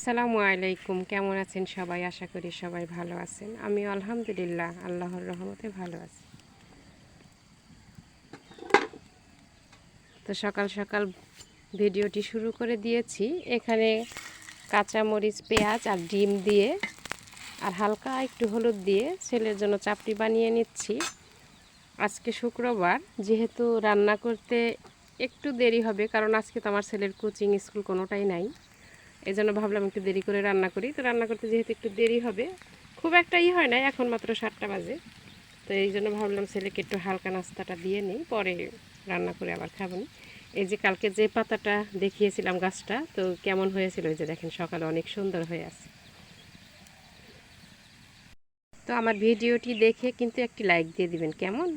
আসসালামু আলাইকুম, কেমন আছেন সবাই? আশা করি সবাই ভালো আছেন। আমি আলহামদুলিল্লাহ আল্লাহর রহমতে ভালো আছি। তো সকাল সকাল ভিডিওটি শুরু করে দিয়েছি। এখানে কাঁচামরিচ, পেঁয়াজ আর ডিম দিয়ে আর হালকা একটু হলুদ দিয়ে ছেলের জন্য চাপটি বানিয়ে নিচ্ছি। আজকে শুক্রবার, যেহেতু রান্না করতে একটু দেরি হবে, কারণ আজকে তো আমার ছেলের কোচিং স্কুল কোনোটাই নাই। এই জন্য ভাবলাম একটু দেরি করে রান্না করি। তো রান্না করতে যেহেতু একটু দেরি হবে, খুব একটা হয় না, এখন মাত্র 7টা বাজে। তো এই জন্য ভাবলাম ছেলেকে একটু হালকা নাস্তাটা দিয়ে নিই, পরে রান্না করে আবার খাবেন। এই যে কালকে যে পাতাটা দেখিয়েছিলাম গাছটা, তো কেমন হয়েছিল, এই যে দেখেন সকালে অনেক সুন্দর হয়ে আছে। তো আমার ভিডিওটি দেখে কিন্তু একটি লাইক দিয়ে দিবেন, কেমন?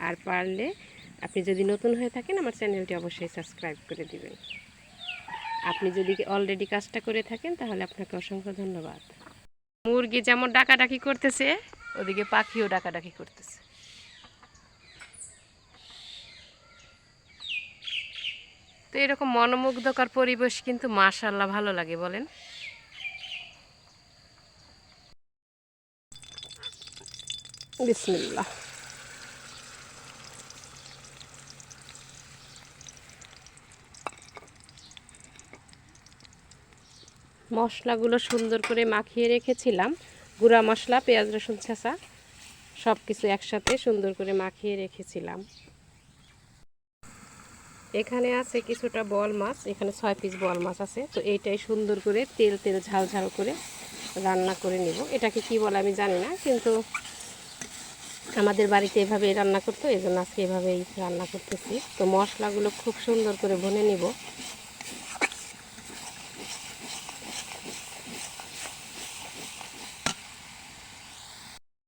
আর পারলে আপনি যদি নতুন হয়ে থাকেন আমার চ্যানেলটি অবশ্যই সাবস্ক্রাইব করে দিবেন। আপনি যদি অলরেডি কাজটা করে থাকেন তাহলে আপনাকে অসংখ্য ধন্যবাদ। মুরগি যেমন ডাকাডাকি করতেছে, ওদিকে পাখিও ডাকাডাকি করতেছে। তো এরকম মনোমুগ্ধকর পরিবেশ কিন্তু মাশাআল্লাহ ভালো লাগে, বলেন? বিসমিল্লাহ। মশলাগুলো সুন্দর করে মাখিয়ে রেখেছিলাম, গুঁড়া মশলা, পেঁয়াজ রসুন ছেঁচা সব কিছু একসাথে সুন্দর করে মাখিয়ে রেখেছিলাম। এখানে আছে কিছুটা বোয়াল মাছ, এখানে 6 পিস বোয়াল মাছ আছে। তো এইটাই সুন্দর করে তেল তেল ঝাল ঝাল করে রান্না করে নিব। এটাকে কি বলে আমি জানি না, কিন্তু আমাদের বাড়িতে এভাবেই রান্না করতো, এই জন্য আজকে এভাবেই রান্না করতেছি। তো মশলাগুলো খুব সুন্দর করে ভুনে নিব।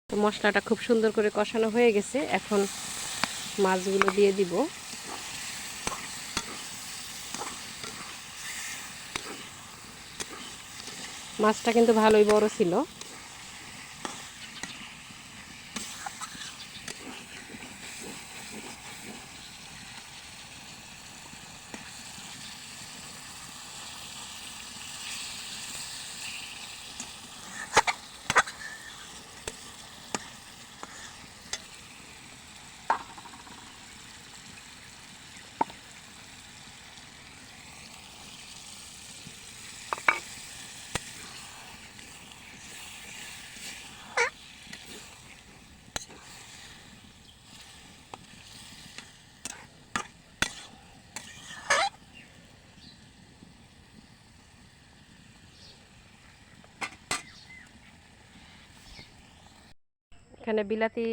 তো মশলাটা খুব সুন্দর করে কষানো হয়ে গেছে, এখন মাছগুলো দিয়ে দিব। মাছটা কিন্তু ভালোই বড় ছিল। এখানে বিলাতি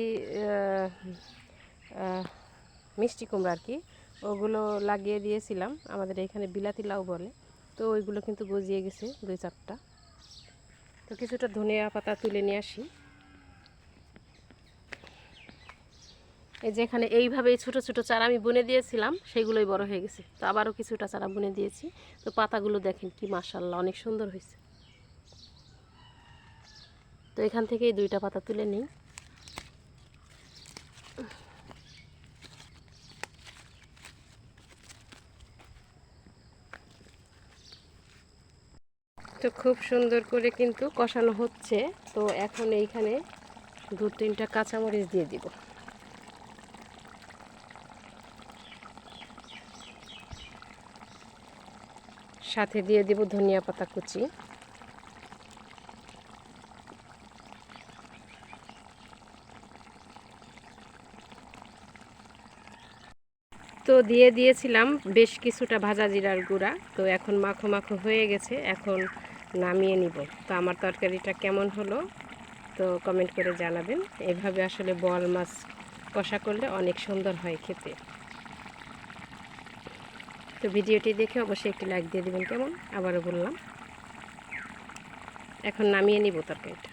মিষ্টি কুমড়া আর কি, ওগুলো লাগিয়ে দিয়েছিলাম। আমাদের এখানে বিলাতি লাউ বলে। তো ওইগুলো কিন্তু গজিয়ে গেছে 2-4টা। তো কিছুটা ধনিয়া পাতা তুলে নিয়ে আসি। এই যে এখানে এইভাবে ছোট ছোট চারা আমি বুনে দিয়েছিলাম, সেগুলোই বড় হয়ে গেছে। তো আবারও কিছুটা চারা বুনে দিয়েছি। তো পাতাগুলো দেখেন কি মাশাআল্লাহ, অনেক সুন্দর হয়েছে। তো এখান থেকেই 2টা পাতা তুলে নিই। তো খুব সুন্দর করে কিন্তু কষানো হচ্ছে। তো এখন এইখানে 2-3টা কাঁচামরিচ দিয়ে দিব। সাথে দিয়ে দিব ধনিয়া পাতা কুচি। তো দিয়ে দিয়েছিলাম বেশ কিছুটা ভাজা জিরার গুঁড়া। তো এখন মাখো মাখো হয়ে গেছে, এখন নামিয়ে নিব। তো আমার তরকারিটা কেমন হলো তো কমেন্ট করে জানাবেন। এভাবে আসলে বোয়াল মাছ কষা করলে অনেক সুন্দর হয় খেতে। তো ভিডিওটি দেখে অবশ্যই একটি লাইক দিয়ে দেবেন, কেমন? আবারও বললাম, এখন নামিয়ে নিব তরকারিটা।